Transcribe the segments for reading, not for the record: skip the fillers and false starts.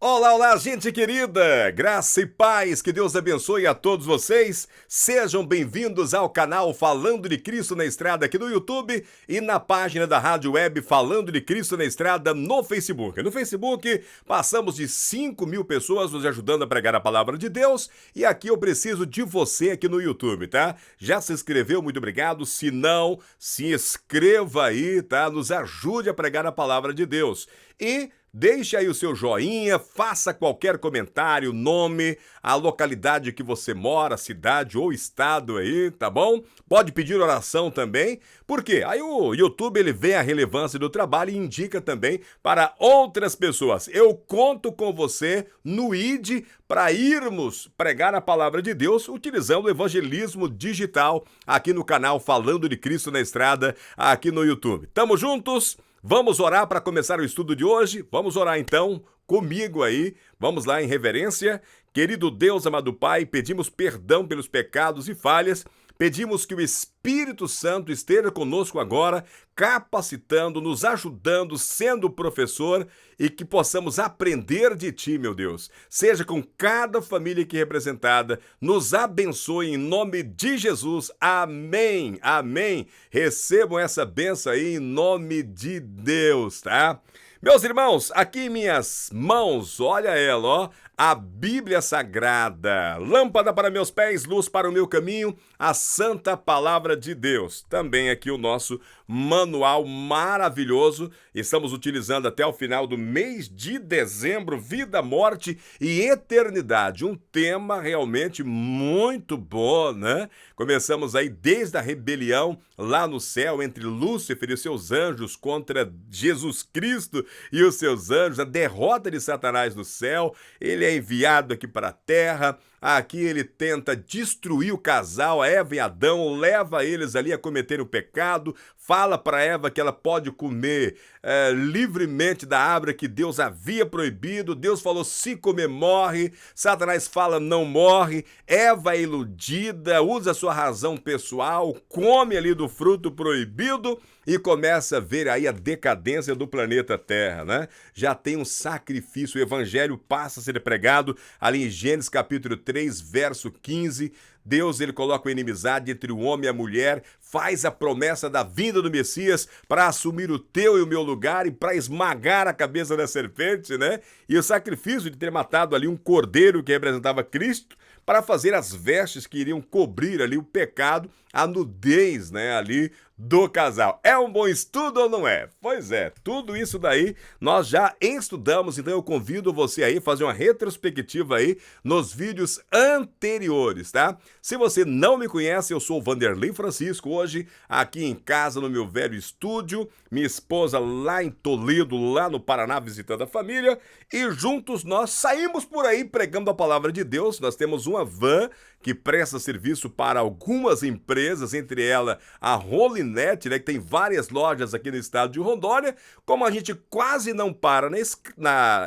Olá, olá, gente querida! Graça e paz, que Deus abençoe a todos vocês. Sejam bem-vindos ao canal Falando de Cristo na Estrada aqui no YouTube e na página da Rádio Web Falando de Cristo na Estrada no Facebook. No Facebook, passamos de 5.000 pessoas nos ajudando a pregar a palavra de Deus e aqui eu preciso de você aqui no YouTube, tá? Já se inscreveu? Muito obrigado. Se não, se inscreva aí, tá? Nos ajude a pregar a palavra de Deus. E deixe aí o seu joinha, faça qualquer comentário, nome, a localidade que você mora, cidade ou estado aí, tá bom? Pode pedir oração também, porque aí o YouTube ele vê a relevância do trabalho e indica também para outras pessoas. Eu conto com você no ID para irmos pregar a palavra de Deus utilizando o evangelismo digital aqui no canal Falando de Cristo na Estrada, aqui no YouTube. Tamo juntos? Vamos orar para começar o estudo de hoje? Vamos orar então comigo aí. Vamos lá em reverência. Querido Deus, amado Pai, pedimos perdão pelos pecados e falhas. Pedimos que o Espírito Santo esteja conosco agora, capacitando, nos ajudando, sendo professor e que possamos aprender de Ti, meu Deus. Seja com cada família aqui representada, nos abençoe em nome de Jesus. Amém, amém. Recebam essa bênção aí em nome de Deus, tá? Meus irmãos, aqui em minhas mãos, olha ela, ó, a Bíblia Sagrada, lâmpada para meus pés, luz para o meu caminho, a Santa Palavra de Deus. Também aqui o nosso manual maravilhoso, estamos utilizando até o final do mês de dezembro, vida, morte e eternidade. Um tema realmente muito bom, né? Começamos aí desde a rebelião lá no céu entre Lúcifer e seus anjos contra Jesus Cristo e os seus anjos, a derrota de Satanás no céu. Ele é enviado aqui para a terra. Aqui ele tenta destruir o casal, a Eva e Adão, leva eles ali a cometer o pecado, fala para Eva que ela pode comer livremente da árvore que Deus havia proibido. Deus falou, se comer, morre. Satanás fala, não morre. Eva é iludida, usa sua razão pessoal, come ali do fruto proibido e começa a ver aí a decadência do planeta Terra, né? Já tem um sacrifício, o evangelho passa a ser pregado ali em Gênesis capítulo 3, verso 15. Deus ele coloca a inimizade entre o homem e a mulher, faz a promessa da vinda do Messias para assumir o teu e o meu lugar e para esmagar a cabeça da serpente, né? E o sacrifício de ter matado ali um cordeiro que representava Cristo para fazer as vestes que iriam cobrir ali o pecado, a nudez, né, ali do casal. É um bom estudo ou não é? Pois é, tudo isso daí nós já estudamos, então eu convido você aí a fazer uma retrospectiva aí nos vídeos anteriores, tá? Se você não me conhece, eu sou o Vanderlei Francisco, hoje aqui em casa no meu velho estúdio, minha esposa lá em Toledo, lá no Paraná, visitando a família, e juntos nós saímos por aí pregando a palavra de Deus. Nós temos uma van que presta serviço para algumas empresas, entre elas a Rolinet, né, que tem várias lojas aqui no estado de Rondônia. Como a gente quase não para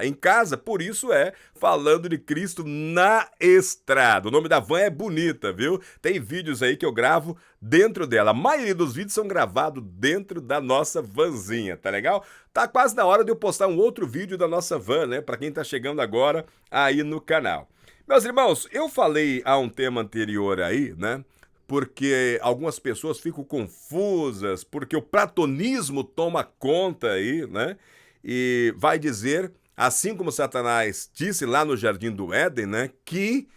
em casa, por isso é Falando de Cristo na Estrada. O nome da van é bonita, viu? Tem vídeos aí que eu gravo dentro dela. A maioria dos vídeos são gravados dentro da nossa vanzinha, tá legal? Tá quase na hora de eu postar um outro vídeo da nossa van, né, para quem tá chegando agora aí no canal. Meus irmãos, eu falei a um tema anterior aí, né? Porque algumas pessoas ficam confusas, porque o platonismo toma conta aí, né? E vai dizer, assim como Satanás disse lá no Jardim do Éden, né? Que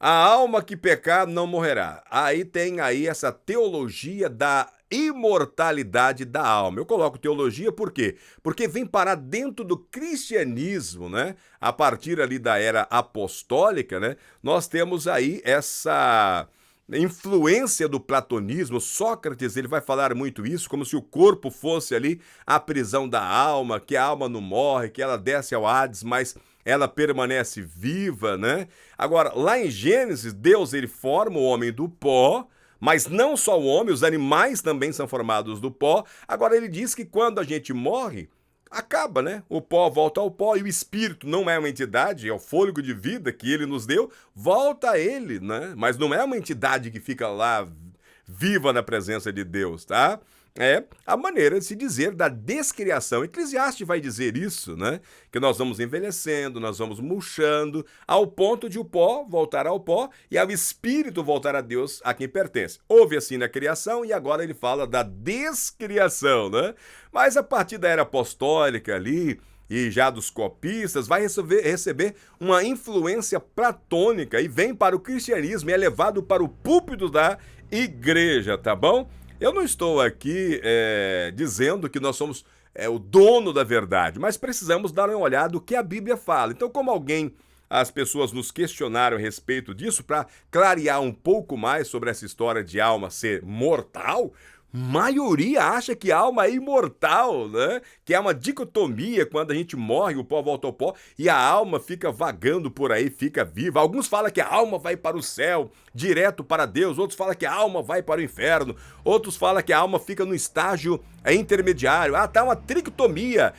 a alma que pecar não morrerá. Aí tem aí essa teologia da imortalidade da alma. Eu coloco teologia por quê? Porque vem parar dentro do cristianismo, né? A partir ali da era apostólica, né? Nós temos aí essa influência do platonismo. Sócrates, ele vai falar muito isso, como se o corpo fosse ali a prisão da alma, que a alma não morre, que ela desce ao Hades, mas ela permanece viva, né? Agora, lá em Gênesis, Deus ele forma o homem do pó, mas não só o homem, os animais também são formados do pó. Agora ele diz que quando a gente morre, acaba, né? O pó volta ao pó e o espírito não é uma entidade, é o fôlego de vida que ele nos deu, volta a ele, né? Mas não é uma entidade que fica lá viva na presença de Deus, tá? é a maneira de se dizer da descriação. Eclesiastes vai dizer isso, né? Que nós vamos envelhecendo, nós vamos murchando, ao ponto de o pó voltar ao pó e ao espírito voltar a Deus a quem pertence. Houve assim na criação e agora ele fala da descriação, né? Mas a partir da era apostólica ali, e já dos copistas, vai receber uma influência platônica e vem para o cristianismo e é levado para o púlpito da igreja, tá bom? Eu não estou aqui dizendo que nós somos o dono da verdade, mas precisamos dar uma olhada no que a Bíblia fala. Então, como as pessoas nos questionaram a respeito disso, para clarear um pouco mais sobre essa história de alma ser mortal, maioria acha que a alma é imortal, né? Que é uma dicotomia, quando a gente morre, o pó volta ao pó e a alma fica vagando por aí, fica viva. Alguns falam que a alma vai para o céu, direto para Deus, outros falam que a alma vai para o inferno, outros falam que a alma fica no estágio intermediário. Tá uma tricotomia,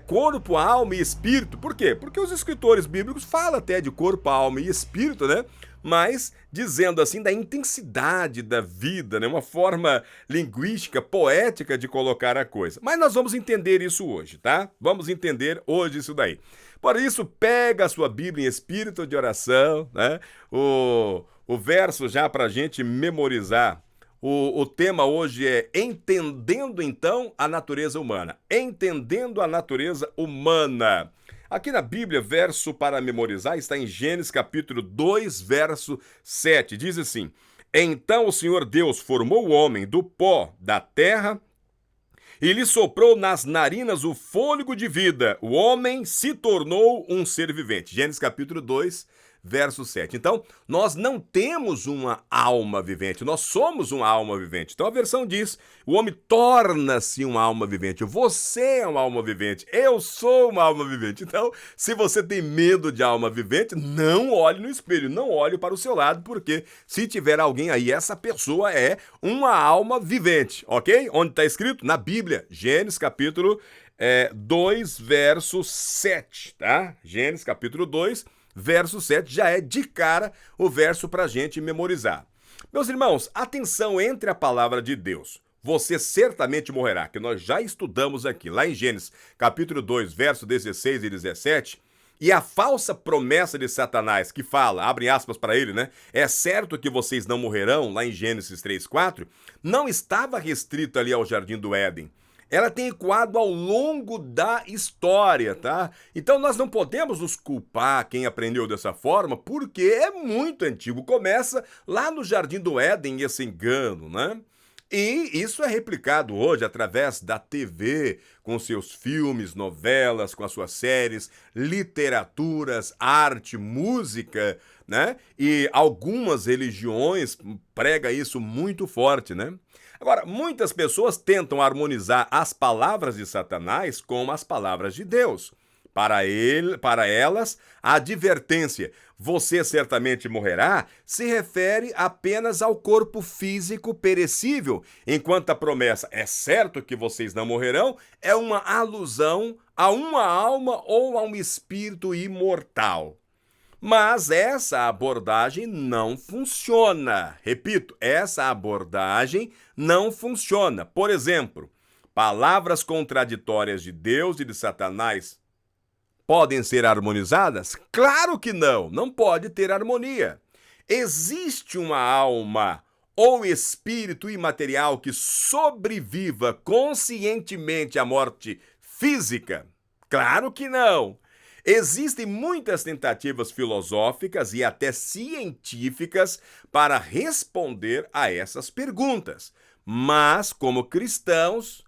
corpo, alma e espírito. Por quê? Porque os escritores bíblicos falam até de corpo, alma e espírito, né? Mas dizendo assim da intensidade da vida, né? Uma forma linguística, poética de colocar a coisa. Mas nós vamos entender isso hoje, tá? Vamos entender hoje isso daí. Por isso, pega a sua Bíblia em espírito de oração, né? O verso já para a gente memorizar. O tema hoje é Entendendo, então, a natureza humana. Entendendo a natureza humana. Aqui na Bíblia, verso para memorizar, está em Gênesis capítulo 2, verso 7. Diz assim: Então o Senhor Deus formou o homem do pó da terra e lhe soprou nas narinas o fôlego de vida. O homem se tornou um ser vivente. Gênesis capítulo 2, verso 7. Então, nós não temos uma alma vivente, nós somos uma alma vivente. Então, a versão diz, o homem torna-se uma alma vivente. Você é uma alma vivente, eu sou uma alma vivente. Então, se você tem medo de alma vivente, não olhe no espelho, não olhe para o seu lado, porque se tiver alguém aí, essa pessoa é uma alma vivente, ok? Onde está escrito? Na Bíblia, Gênesis capítulo 2, verso 7, tá? Gênesis capítulo 2, verso 7 já é de cara o verso para a gente memorizar. Meus irmãos, atenção entre a palavra de Deus. Você certamente morrerá, que nós já estudamos aqui, lá em Gênesis, capítulo 2, verso 16 e 17, e a falsa promessa de Satanás que fala, abre aspas para ele, né? É certo que vocês não morrerão, lá em Gênesis 3, 4, não estava restrito ali ao Jardim do Éden. Ela tem ecoado ao longo da história, tá? Então nós não podemos nos culpar quem aprendeu dessa forma, porque é muito antigo. Começa lá no Jardim do Éden esse engano, né? E isso é replicado hoje através da TV, com seus filmes, novelas, com as suas séries, literaturas, arte, música, né? E algumas religiões pregam isso muito forte, né? Agora, muitas pessoas tentam harmonizar as palavras de Satanás com as palavras de Deus. Para elas, a advertência, você certamente morrerá, se refere apenas ao corpo físico perecível, enquanto a promessa, é certo que vocês não morrerão, é uma alusão a uma alma ou a um espírito imortal. Mas essa abordagem não funciona. Repito, essa abordagem não funciona. Por exemplo, palavras contraditórias de Deus e de Satanás podem ser harmonizadas? Claro que não, não pode ter harmonia. Existe uma alma ou espírito imaterial que sobreviva conscientemente à morte física? Claro que não. Existem muitas tentativas filosóficas e até científicas para responder a essas perguntas. Mas, como cristãos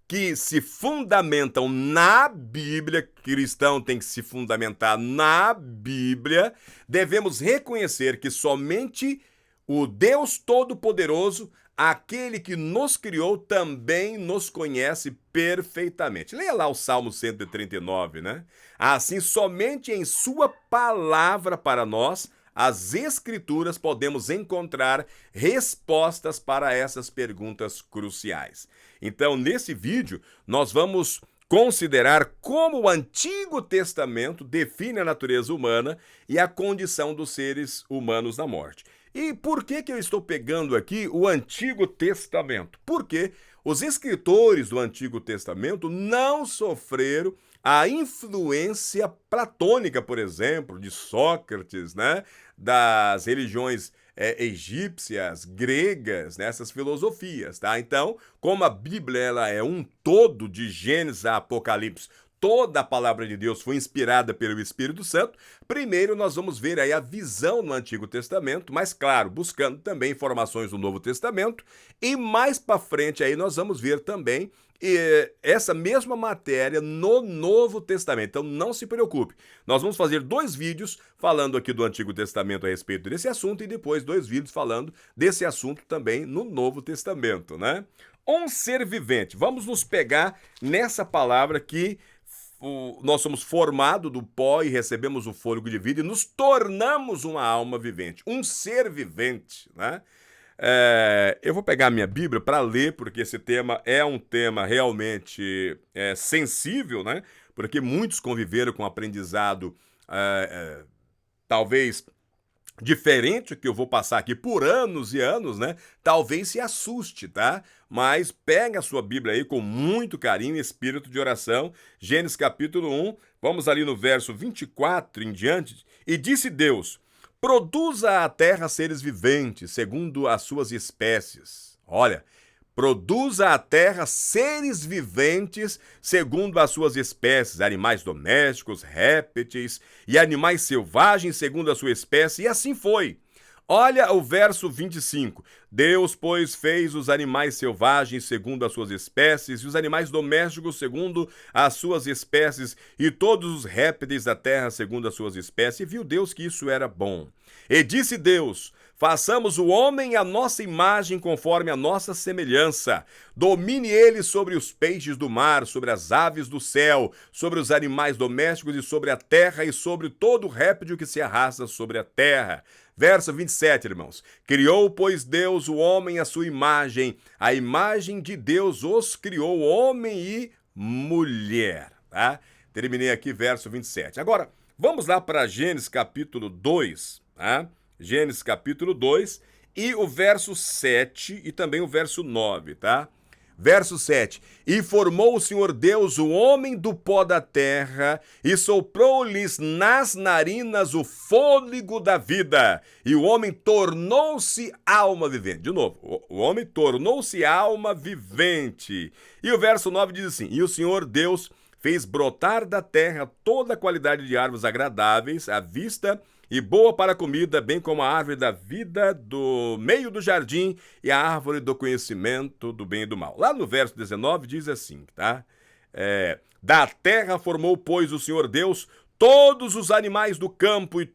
que se fundamentam na Bíblia, cristão tem que se fundamentar na Bíblia, devemos reconhecer que somente o Deus Todo-Poderoso, aquele que nos criou, também nos conhece perfeitamente. Leia lá o Salmo 139, né? Assim, somente em sua palavra para nós, as Escrituras, podemos encontrar respostas para essas perguntas cruciais. Então, nesse vídeo, nós vamos considerar como o Antigo Testamento define a natureza humana e a condição dos seres humanos na morte. E por que eu estou pegando aqui o Antigo Testamento? Porque os escritores do Antigo Testamento não sofreram a influência platônica, por exemplo, de Sócrates, né? Das religiões egípcias, gregas, nessas filosofias, tá? Então, como a Bíblia ela é um todo de Gênesis a Apocalipse, toda a palavra de Deus foi inspirada pelo Espírito Santo, primeiro nós vamos ver aí a visão no Antigo Testamento, mas claro, buscando também informações do Novo Testamento, e mais para frente aí nós vamos ver também essa mesma matéria no Novo Testamento. Então não se preocupe, nós vamos fazer 2 vídeos falando aqui do Antigo Testamento a respeito desse assunto e depois 2 vídeos falando desse assunto também no Novo Testamento, né? Um ser vivente, vamos nos pegar nessa palavra que nós somos formados do pó e recebemos o fôlego de vida e nos tornamos uma alma vivente, um ser vivente, né? Eu vou pegar a minha Bíblia para ler, porque esse tema é um tema realmente sensível, né? Porque muitos conviveram com aprendizado talvez diferente do que eu vou passar aqui por anos e anos, né? Talvez se assuste, tá? Mas pega a sua Bíblia aí com muito carinho e espírito de oração. Gênesis capítulo 1, vamos ali no verso 24 em diante. E disse Deus: produza a terra seres viventes, segundo as suas espécies. Olha, produza a terra seres viventes, segundo as suas espécies, animais domésticos, répteis e animais selvagens, segundo a sua espécie, e assim foi. Olha o verso 25. Deus, pois, fez os animais selvagens segundo as suas espécies, e os animais domésticos segundo as suas espécies, e todos os répteis da terra segundo as suas espécies, e viu Deus que isso era bom. E disse Deus: façamos o homem à nossa imagem, conforme a nossa semelhança. Domine ele sobre os peixes do mar, sobre as aves do céu, sobre os animais domésticos e sobre a terra, e sobre todo réptil que se arrasta sobre a terra. Verso 27, irmãos. Criou, pois, Deus o homem à sua imagem. A imagem de Deus os criou, homem e mulher. Tá? Terminei aqui, verso 27. Agora, vamos lá para Gênesis capítulo 2, tá? Gênesis capítulo 2 e o verso 7 e também o verso 9, tá? Verso 7. E formou o Senhor Deus o homem do pó da terra e soprou-lhes nas narinas o fôlego da vida. E o homem tornou-se alma vivente. De novo, o homem tornou-se alma vivente. E o verso 9 diz assim: e o Senhor Deus fez brotar da terra toda a qualidade de árvores agradáveis à vista e boa para a comida, bem como a árvore da vida do meio do jardim e a árvore do conhecimento do bem e do mal. Lá no verso 19 diz assim, tá? Da terra formou, pois, o Senhor Deus todos os animais do campo e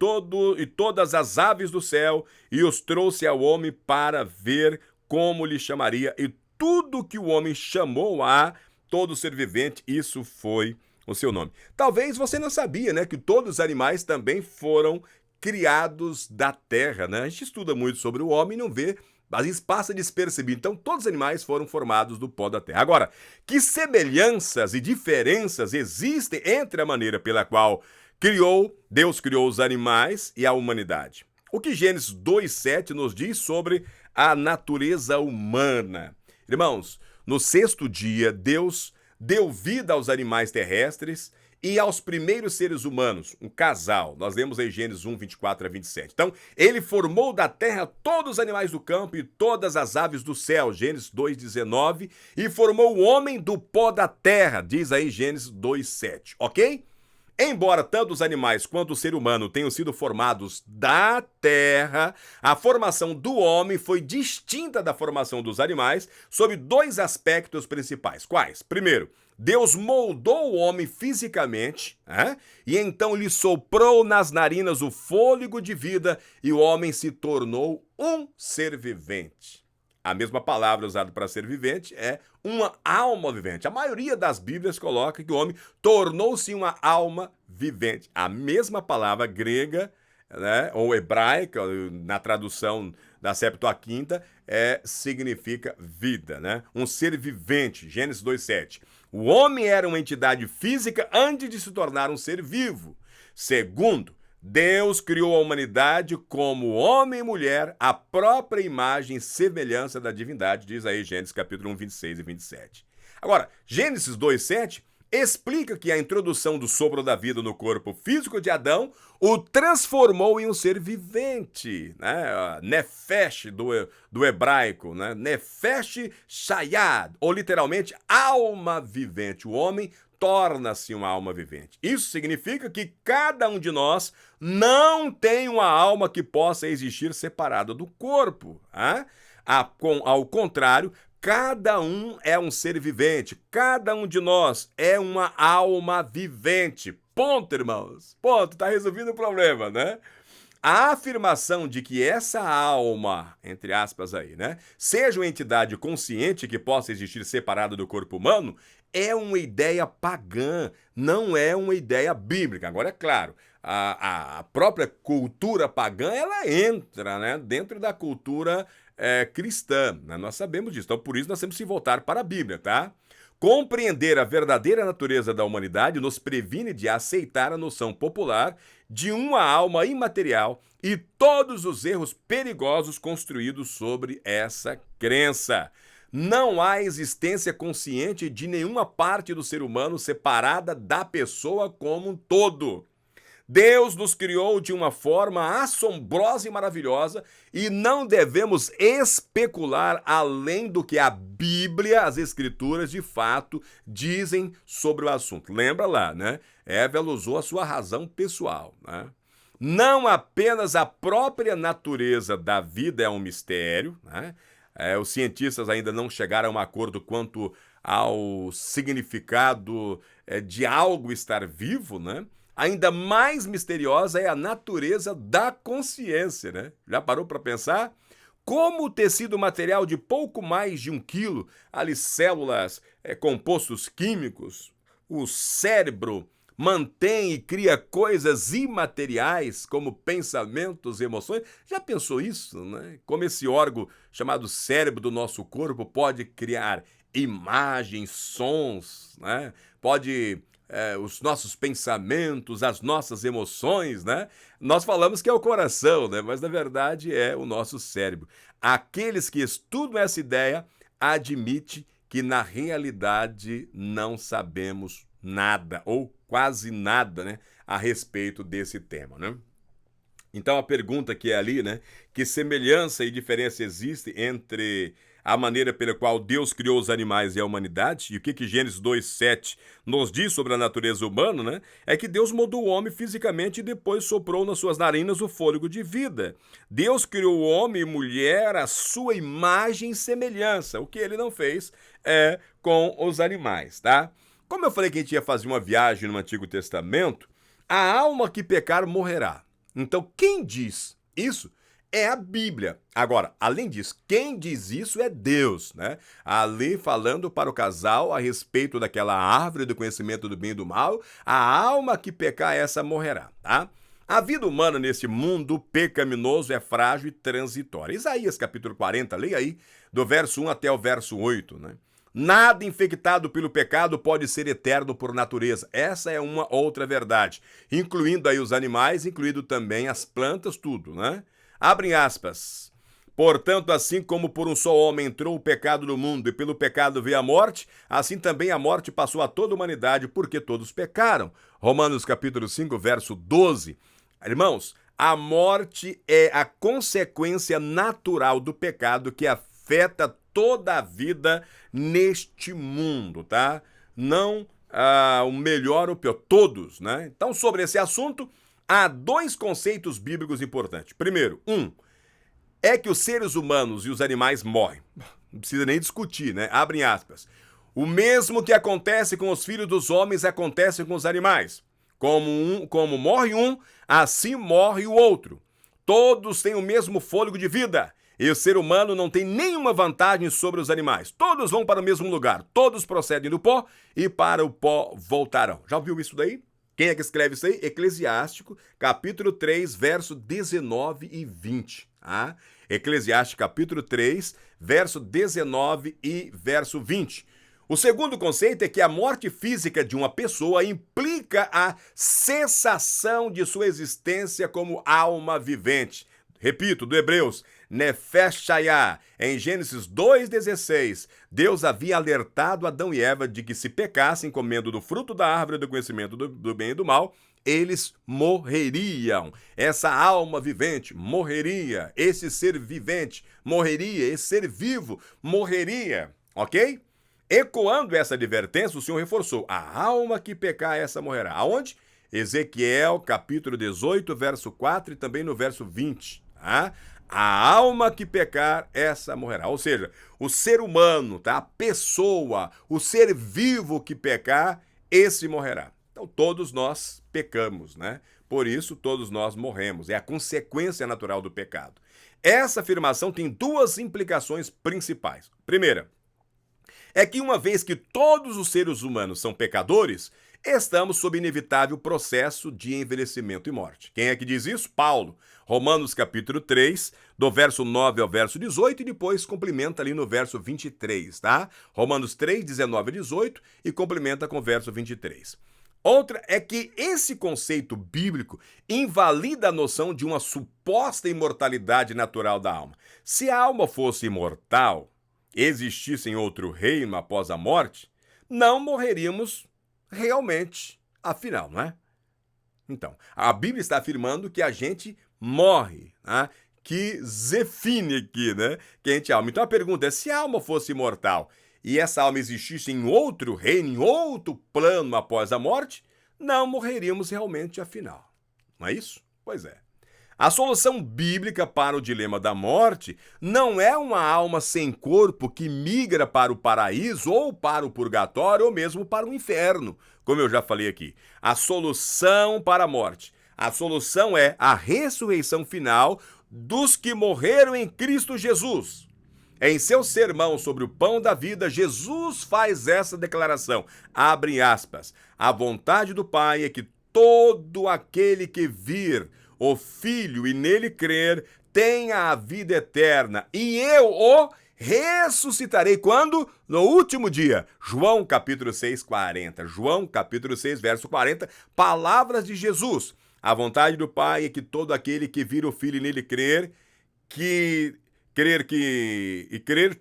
todas as aves do céu, e os trouxe ao homem para ver como lhe chamaria, e tudo que o homem chamou a todo ser vivente, isso foi o seu nome. Talvez você não sabia, né, que todos os animais também foram criados da terra, né? A gente estuda muito sobre o homem e não vê, às vezes passa despercebido. Então, todos os animais foram formados do pó da terra. Agora, que semelhanças e diferenças existem entre a maneira pela qual Deus criou os animais e a humanidade? O que Gênesis 2:7 nos diz sobre a natureza humana? Irmãos, no 6º dia, Deus deu vida aos animais terrestres e aos primeiros seres humanos, um casal. Nós lemos em Gênesis 1, 24 a 27. Então, ele formou da terra todos os animais do campo e todas as aves do céu, Gênesis 2:19, e formou o homem do pó da terra, diz aí Gênesis 2:7, ok? Embora tanto os animais quanto o ser humano tenham sido formados da terra, a formação do homem foi distinta da formação dos animais sob 2 aspectos principais. Quais? Primeiro, Deus moldou o homem fisicamente, e então lhe soprou nas narinas o fôlego de vida e o homem se tornou um ser vivente. A mesma palavra usada para ser vivente é uma alma vivente. A maioria das Bíblias coloca que o homem tornou-se uma alma vivente. A mesma palavra grega, né, ou hebraica, na tradução da Septuaginta, significa vida, né? Um ser vivente, Gênesis 2:7. O homem era uma entidade física antes de se tornar um ser vivo. Segundo, Deus criou a humanidade como homem e mulher, a própria imagem e semelhança da divindade, diz aí Gênesis capítulo 1, 26 e 27. Agora, Gênesis 2:7 explica que a introdução do sopro da vida no corpo físico de Adão o transformou em um ser vivente, né? Nefesh do hebraico, né? Nefesh shayad, ou literalmente alma vivente. O homem torna-se uma alma vivente. Isso significa que cada um de nós não tem uma alma que possa existir separada do corpo. Né? Ao contrário, cada um é um ser vivente, cada um de nós é uma alma vivente. Ponto, irmãos. Ponto, tá resolvido o problema, né? A afirmação de que essa alma, entre aspas aí, né, seja uma entidade consciente que possa existir separada do corpo humano, é uma ideia pagã, não é uma ideia bíblica. Agora, é claro, a própria cultura pagã, ela entra, né, dentro da cultura cristã, né? Nós sabemos disso, então por isso nós temos que voltar para a Bíblia, tá? Compreender a verdadeira natureza da humanidade nos previne de aceitar a noção popular de uma alma imaterial e todos os erros perigosos construídos sobre essa crença. Não há existência consciente de nenhuma parte do ser humano separada da pessoa como um todo. Deus nos criou de uma forma assombrosa e maravilhosa e não devemos especular além do que a Bíblia, as Escrituras, de fato, dizem sobre o assunto. Lembra lá, né? Eva usou a sua razão pessoal, né? Não apenas a própria natureza da vida é um mistério, né? Os cientistas ainda não chegaram a um acordo quanto ao significado de algo estar vivo, né? Ainda mais misteriosa é a natureza da consciência, né? Já parou para pensar? Como o tecido material de pouco mais de 1 quilo, ali células, compostos químicos, o cérebro mantém e cria coisas imateriais como pensamentos e emoções. Já pensou isso, né? Como esse órgão chamado cérebro do nosso corpo pode criar imagens, sons, né? Pode os nossos pensamentos, as nossas emoções, né? Nós falamos que é o coração, né? Mas na verdade é o nosso cérebro. Aqueles que estudam essa ideia admitem que na realidade não sabemos nada ou quase nada, né, a respeito desse tema, né? Então a pergunta que é ali, né, que semelhança e diferença existe entre a maneira pela qual Deus criou os animais e a humanidade, e o que Gênesis 2:7 nos diz sobre a natureza humana, né? É que Deus moldou o homem fisicamente e depois soprou nas suas narinas o fôlego de vida. Deus criou o homem e mulher à sua imagem e semelhança. O que ele não fez com os animais, tá? Como eu falei que a gente ia fazer uma viagem no Antigo Testamento, a alma que pecar morrerá. Então, quem diz isso é a Bíblia. Agora, além disso, quem diz isso é Deus, né? Ali falando para o casal a respeito daquela árvore do conhecimento do bem e do mal, a alma que pecar, essa morrerá, tá? A vida humana nesse mundo pecaminoso é frágil e transitória. Isaías capítulo 40, leia aí, do verso 1 até o verso 8, né? Nada infectado pelo pecado pode ser eterno por natureza. Essa é uma outra verdade, incluindo aí os animais, incluindo também as plantas, tudo, né? Abrem aspas. Portanto, assim como por um só homem entrou o pecado no mundo e pelo pecado veio a morte, assim também a morte passou a toda a humanidade, porque todos pecaram. Romanos capítulo 5, verso 12. Irmãos, a morte é a consequência natural do pecado que afeta toda a vida neste mundo, tá? Não o melhor ou o pior, todos, né? Então, sobre esse assunto, há 2 conceitos bíblicos importantes. Primeiro, é que os seres humanos e os animais morrem. Não precisa nem discutir, né? Abrem aspas. O mesmo que acontece com os filhos dos homens acontece com os animais. Como morre um, assim morre o outro. Todos têm o mesmo fôlego de vida. E o ser humano não tem nenhuma vantagem sobre os animais. Todos vão para o mesmo lugar. Todos procedem do pó e para o pó voltarão. Já ouviu isso daí? Quem é que escreve isso aí? Eclesiástico, capítulo 3, verso 19 e 20. Ah? Eclesiástico, capítulo 3, verso 19 e verso 20. O segundo conceito é que a morte física de uma pessoa implica a cessação de sua existência como alma vivente. Repito, do Hebreus, Nefesh Shayah, em Gênesis 2,16, Deus havia alertado Adão e Eva de que se pecassem comendo do fruto da árvore do conhecimento do bem e do mal, eles morreriam. Essa alma vivente morreria, esse ser vivente morreria, esse ser vivo morreria, ok? Ecoando essa advertência, o Senhor reforçou: a alma que pecar, essa morrerá. Aonde? Ezequiel, capítulo 18, verso 4 e também no verso 20. Tá? A alma que pecar, essa morrerá. Ou seja, o ser humano, tá? A pessoa, o ser vivo que pecar, esse morrerá. Então todos nós pecamos, né? Por isso todos nós morremos. É a consequência natural do pecado. Essa afirmação tem duas implicações principais. Primeira, é que uma vez que todos os seres humanos são pecadores, estamos sob inevitável processo de envelhecimento e morte. Quem é que diz isso? Paulo. Romanos capítulo 3, do verso 9 ao verso 18 e depois complementa ali no verso 23, tá? Romanos 3, 19 a 18 e complementa com o verso 23. Outra é que esse conceito bíblico invalida a noção de uma suposta imortalidade natural da alma. Se a alma fosse imortal, existisse em outro reino após a morte, não morreríamos realmente, afinal, não é? Então, a Bíblia está afirmando que a gente morre, né? Que define aqui, né? Que a gente é alma. Então a pergunta é, se a alma fosse imortal e essa alma existisse em outro reino, em outro plano após a morte, não morreríamos realmente afinal. Não é isso? Pois é. A solução bíblica para o dilema da morte não é uma alma sem corpo que migra para o paraíso ou para o purgatório ou mesmo para o inferno, como eu já falei aqui. A solução para a morte, a solução é a ressurreição final dos que morreram em Cristo Jesus. Em seu sermão sobre o pão da vida, Jesus faz essa declaração, abre aspas, a vontade do Pai é que todo aquele que vir o Filho e nele crer, tenha a vida eterna, e eu o ressuscitarei quando? No último dia. João capítulo 6, 40. João capítulo 6, verso 40, palavras de Jesus. A vontade do Pai é que todo aquele que vir o Filho e nele crer, crer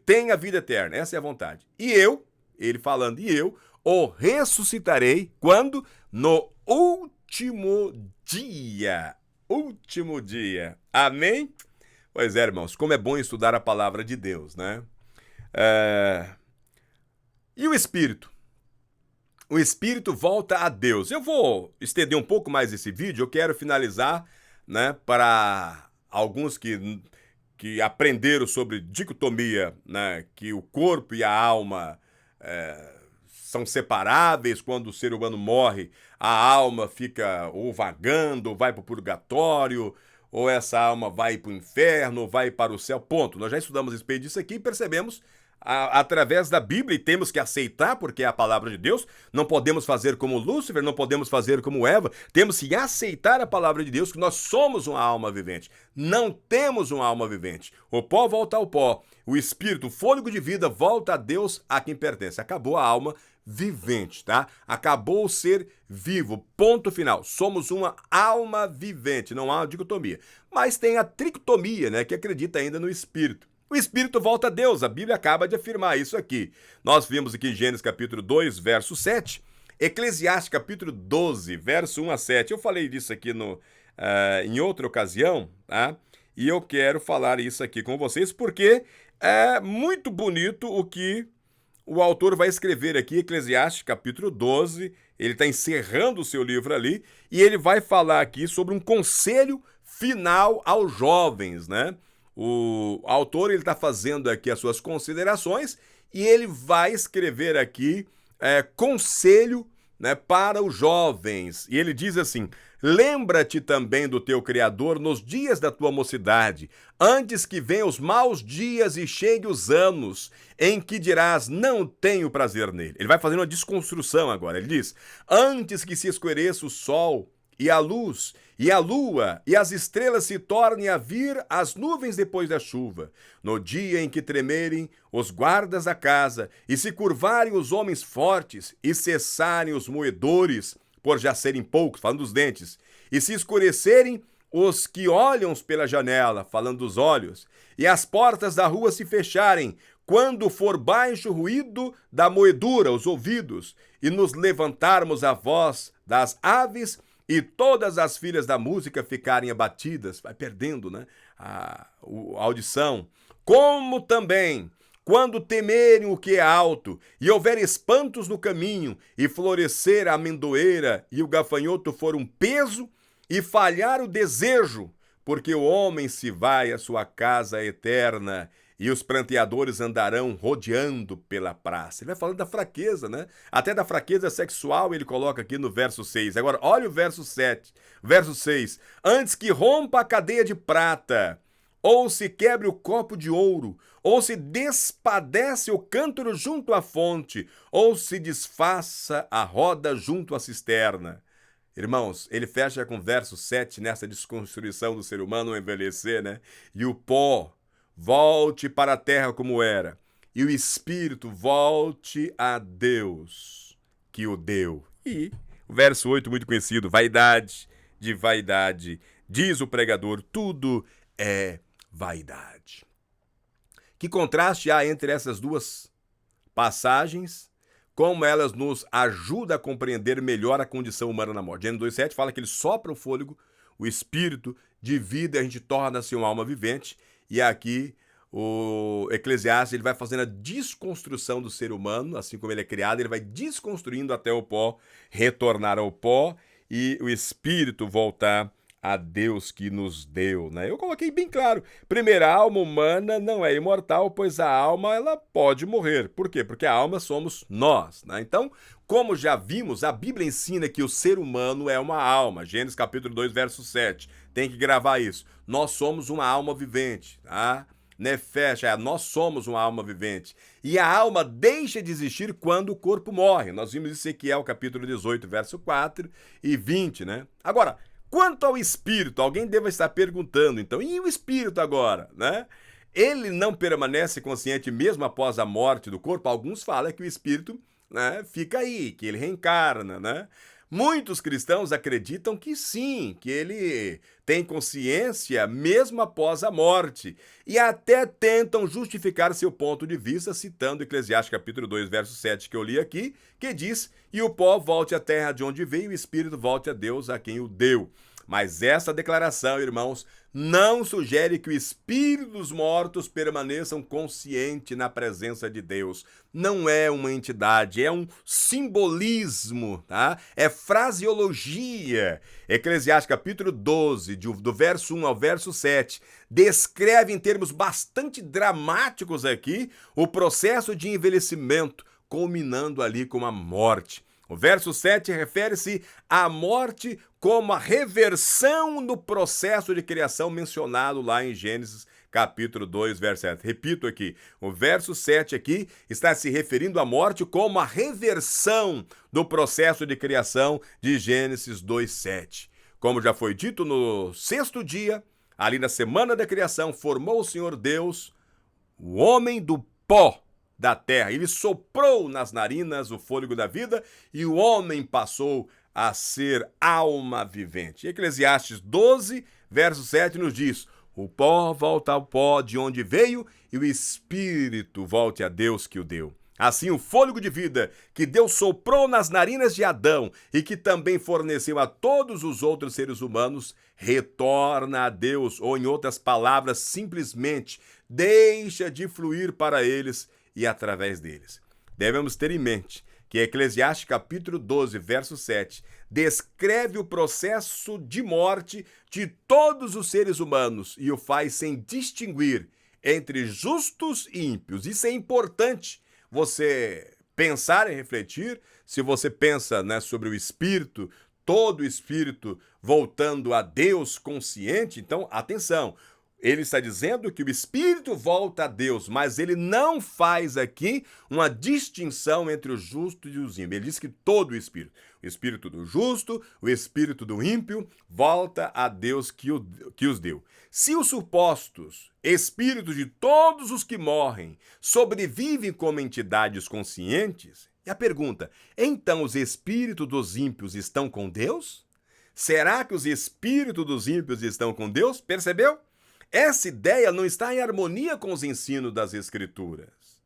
tenha a vida eterna. Essa é a vontade. E eu, ele falando, e eu o ressuscitarei quando? No último dia. Último dia. Amém? Pois é, irmãos, como é bom estudar a palavra de Deus, né? E o Espírito? O Espírito volta a Deus. Eu vou estender um pouco mais esse vídeo, eu quero finalizar, né, para alguns que aprenderam sobre dicotomia, né, que o corpo e a alma são separáveis. Quando o ser humano morre, a alma fica ou vagando, ou vai para o purgatório, ou essa alma vai para o inferno, ou vai para o céu. Ponto. Nós já estudamos a respeito disso aqui e percebemos através da Bíblia, e temos que aceitar, porque é a palavra de Deus. Não podemos fazer como Lúcifer, não podemos fazer como Eva. Temos que aceitar a palavra de Deus, que nós somos uma alma vivente. Não temos uma alma vivente. O pó volta ao pó. O espírito, o fôlego de vida, volta a Deus, a quem pertence. Acabou a alma vivente, tá? Acabou o ser vivo, ponto final. Somos uma alma vivente, não há uma dicotomia. Mas tem a tricotomia, né, que acredita ainda no espírito. O espírito volta a Deus, a Bíblia acaba de afirmar isso aqui. Nós vimos aqui em Gênesis capítulo 2, verso 7, Eclesiastes capítulo 12, verso 1 a 7. Eu falei disso aqui em outra ocasião, tá? E eu quero falar isso aqui com vocês porque é muito bonito o que o autor vai escrever aqui, Eclesiastes capítulo 12, ele está encerrando o seu livro ali, e ele vai falar aqui sobre um conselho final aos jovens, né? O autor está fazendo aqui as suas considerações e ele vai escrever aqui conselho, né, para os jovens. E ele diz assim: lembra-te também do teu Criador nos dias da tua mocidade, antes que venham os maus dias e cheguem os anos, em que dirás, não tenho prazer nele. Ele vai fazendo uma desconstrução agora. Ele diz, antes que se escureça o sol e a luz, e a lua e as estrelas se tornem a vir as nuvens depois da chuva. No dia em que tremerem os guardas da casa, e se curvarem os homens fortes, e cessarem os moedores, por já serem poucos, falando dos dentes, e se escurecerem os que olham pela janela, falando dos olhos, e as portas da rua se fecharem, quando for baixo o ruído da moedura, os ouvidos, e nos levantarmos a voz das aves, e todas as filhas da música ficarem abatidas, vai perdendo, né, a audição, como também quando temerem o que é alto, e houver espantos no caminho, e florescer a amendoeira, e o gafanhoto for um peso, e falhar o desejo, porque o homem se vai à sua casa eterna, e os pranteadores andarão rodeando pela praça. Ele vai falando da fraqueza, né? Até da fraqueza sexual ele coloca aqui no verso 6. Agora, olha o verso 7. Verso 6. Antes que rompa a cadeia de prata, ou se quebre o copo de ouro, ou se despadece o cântaro junto à fonte, ou se desfaça a roda junto à cisterna. Irmãos, ele fecha com o verso 7 nessa desconstrução do ser humano ao envelhecer, né? E o pó volte para a terra como era, e o espírito volte a Deus que o deu. E o verso 8, muito conhecido, vaidade de vaidade, diz o pregador, tudo é vaidade. Que contraste há entre essas duas passagens, como elas nos ajudam a compreender melhor a condição humana na morte. Gênesis 2:7 fala que ele sopra o fôlego, o espírito de vida, e a gente torna-se uma alma vivente. E aqui o Eclesiastes ele vai fazendo a desconstrução do ser humano, assim como ele é criado, ele vai desconstruindo até o pó, retornar ao pó e o espírito voltar a Deus que nos deu, né? Eu coloquei bem claro. Primeiro, a alma humana não é imortal, pois a alma ela pode morrer. Por quê? Porque a alma somos nós, né? Então, como já vimos, a Bíblia ensina que o ser humano é uma alma. Gênesis capítulo 2, verso 7. Tem que gravar isso. Nós somos uma alma vivente, tá? Nefesh, nós somos uma alma vivente. E a alma deixa de existir quando o corpo morre. Nós vimos isso aqui, o capítulo 18, verso 4 e 20, né? Agora, quanto ao espírito, alguém deve estar perguntando, então, e o espírito agora, né? Ele não permanece consciente mesmo após a morte do corpo? Alguns falam que o espírito, né, fica aí, que ele reencarna, né? Muitos cristãos acreditam que sim, que ele tem consciência mesmo após a morte e até tentam justificar seu ponto de vista citando Eclesiastes capítulo 2, verso 7 que eu li aqui, que diz, e o pó volte à terra de onde veio e o espírito volte a Deus a quem o deu. Mas essa declaração, irmãos, não sugere que o espírito dos mortos permaneçam consciente na presença de Deus. Não é uma entidade, é um simbolismo, tá? É fraseologia. Eclesiastes capítulo 12, do verso 1 ao verso 7, descreve em termos bastante dramáticos aqui o processo de envelhecimento, culminando ali com a morte. O verso 7 refere-se à morte como a reversão do processo de criação mencionado lá em Gênesis capítulo 2, verso 7. Repito aqui, o verso 7 aqui está se referindo à morte como a reversão do processo de criação de Gênesis 2, 7. Como já foi dito no sexto dia, ali na semana da criação, formou o Senhor Deus o homem do pó da terra. Ele soprou nas narinas o fôlego da vida e o homem passou a ser alma vivente. Eclesiastes 12, verso 7 nos diz, o pó volta ao pó de onde veio e o espírito volte a Deus que o deu. Assim, o fôlego de vida que Deus soprou nas narinas de Adão e que também forneceu a todos os outros seres humanos, retorna a Deus, ou em outras palavras, simplesmente deixa de fluir para eles e através deles. Devemos ter em mente que Eclesiastes capítulo 12, verso 7, descreve o processo de morte de todos os seres humanos e o faz sem distinguir entre justos e ímpios. Isso é importante você pensar e refletir. Se você pensa, né, sobre o espírito, todo o espírito voltando a Deus consciente, então, atenção, Ele está dizendo que o espírito volta a Deus, mas ele não faz aqui uma distinção entre o justo e o ímpio. Ele diz que todo o espírito do justo, o espírito do ímpio, volta a Deus que os deu. Se os supostos espíritos de todos os que morrem sobrevivem como entidades conscientes, e a pergunta, então os espíritos dos ímpios estão com Deus? Será que os espíritos dos ímpios estão com Deus? Percebeu? Essa ideia não está em harmonia com os ensinos das Escrituras.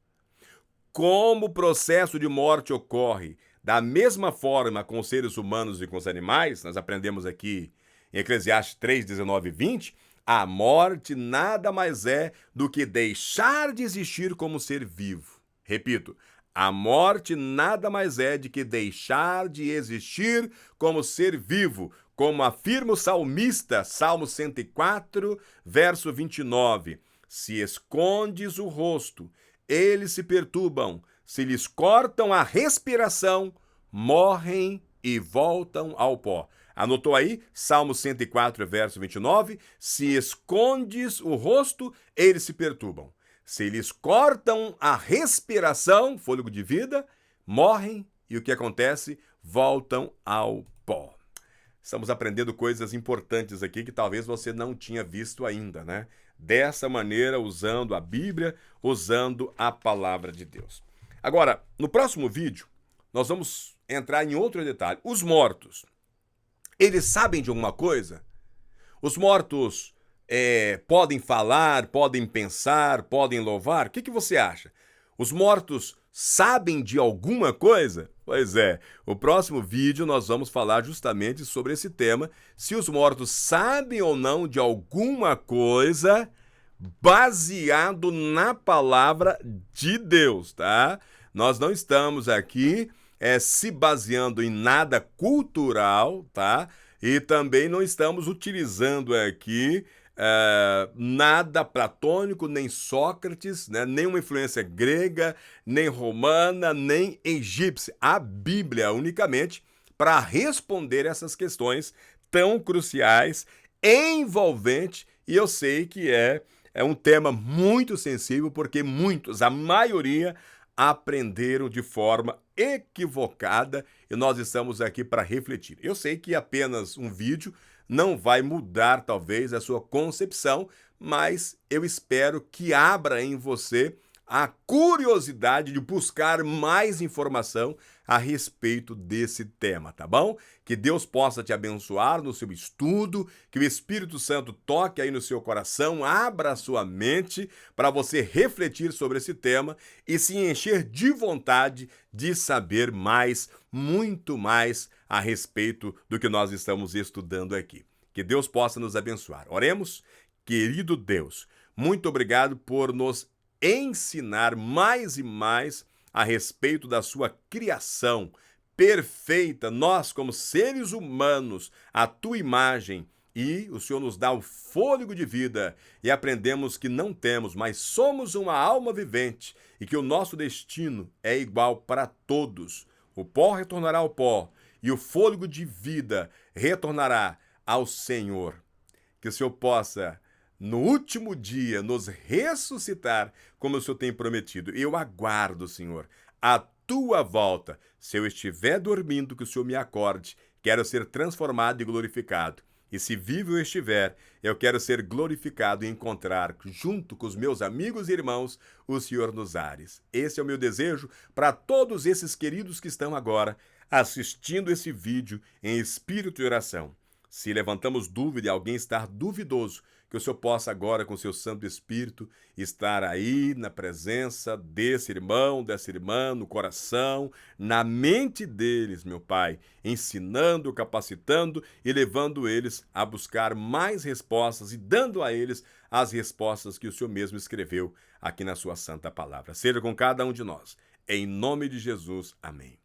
Como o processo de morte ocorre da mesma forma com os seres humanos e com os animais, nós aprendemos aqui em Eclesiastes 3, 19 e 20, a morte nada mais é do que deixar de existir como ser vivo. Repito, a morte nada mais é do que deixar de existir como ser vivo, como afirma o salmista, Salmo 104, verso 29. Se escondes o rosto, eles se perturbam. Se lhes cortam a respiração, morrem e voltam ao pó. Anotou aí? Salmo 104, verso 29. Se escondes o rosto, eles se perturbam. Se lhes cortam a respiração, fôlego de vida, morrem e o que acontece? Voltam ao pó. Estamos aprendendo coisas importantes aqui que talvez você não tinha visto ainda, né? Dessa maneira, usando a Bíblia, usando a palavra de Deus. Agora, no próximo vídeo, nós vamos entrar em outro detalhe. Os mortos, eles sabem de alguma coisa? Os mortos podem falar, podem pensar, podem louvar? O que você acha? Os mortos sabem de alguma coisa? Pois é, o próximo vídeo nós vamos falar justamente sobre esse tema, se os mortos sabem ou não de alguma coisa baseado na palavra de Deus, tá? Nós não estamos aqui se baseando em nada cultural, tá? E também não estamos utilizando aqui nada platônico, nem Sócrates, né? Nem uma influência grega, nem romana, nem egípcia. A Bíblia unicamente para responder essas questões tão cruciais, envolvente, e eu sei que é um tema muito sensível, porque muitos, a maioria, aprenderam de forma equivocada e nós estamos aqui para refletir. Eu sei que apenas um vídeo não vai mudar, talvez, a sua concepção, mas eu espero que abra em você a curiosidade de buscar mais informação a respeito desse tema, tá bom? Que Deus possa te abençoar no seu estudo, que o Espírito Santo toque aí no seu coração, abra a sua mente para você refletir sobre esse tema e se encher de vontade de saber mais, muito mais a respeito do que nós estamos estudando aqui. Que Deus possa nos abençoar. Oremos? Querido Deus, muito obrigado por nos ensinar mais e mais a respeito da sua criação perfeita, nós como seres humanos, a tua imagem, e o Senhor nos dá o fôlego de vida e aprendemos que não temos, mas somos uma alma vivente e que o nosso destino é igual para todos. O pó retornará ao pó e o fôlego de vida retornará ao Senhor. Que o Senhor possa, no último dia, nos ressuscitar, como o Senhor tem prometido. Eu aguardo, Senhor, a tua volta. Se eu estiver dormindo, que o Senhor me acorde. Quero ser transformado e glorificado. E se vivo eu estiver, eu quero ser glorificado e encontrar, junto com os meus amigos e irmãos, o Senhor nos ares. Esse é o meu desejo para todos esses queridos que estão agora assistindo esse vídeo em espírito de oração. Se levantamos dúvida e alguém estar duvidoso, que o Senhor possa agora, com o seu Santo Espírito, estar aí na presença desse irmão, dessa irmã, no coração, na mente deles, meu Pai, ensinando, capacitando e levando eles a buscar mais respostas e dando a eles as respostas que o Senhor mesmo escreveu aqui na sua santa palavra. Seja com cada um de nós. Em nome de Jesus. Amém.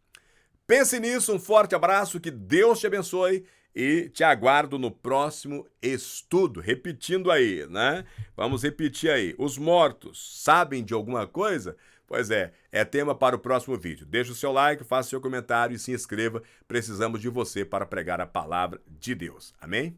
Pense nisso, um forte abraço, que Deus te abençoe e te aguardo no próximo estudo. Repetindo aí, né? Vamos repetir aí. Os mortos sabem de alguma coisa? Pois é tema para o próximo vídeo. Deixe o seu like, faça seu comentário e se inscreva. Precisamos de você para pregar a palavra de Deus. Amém?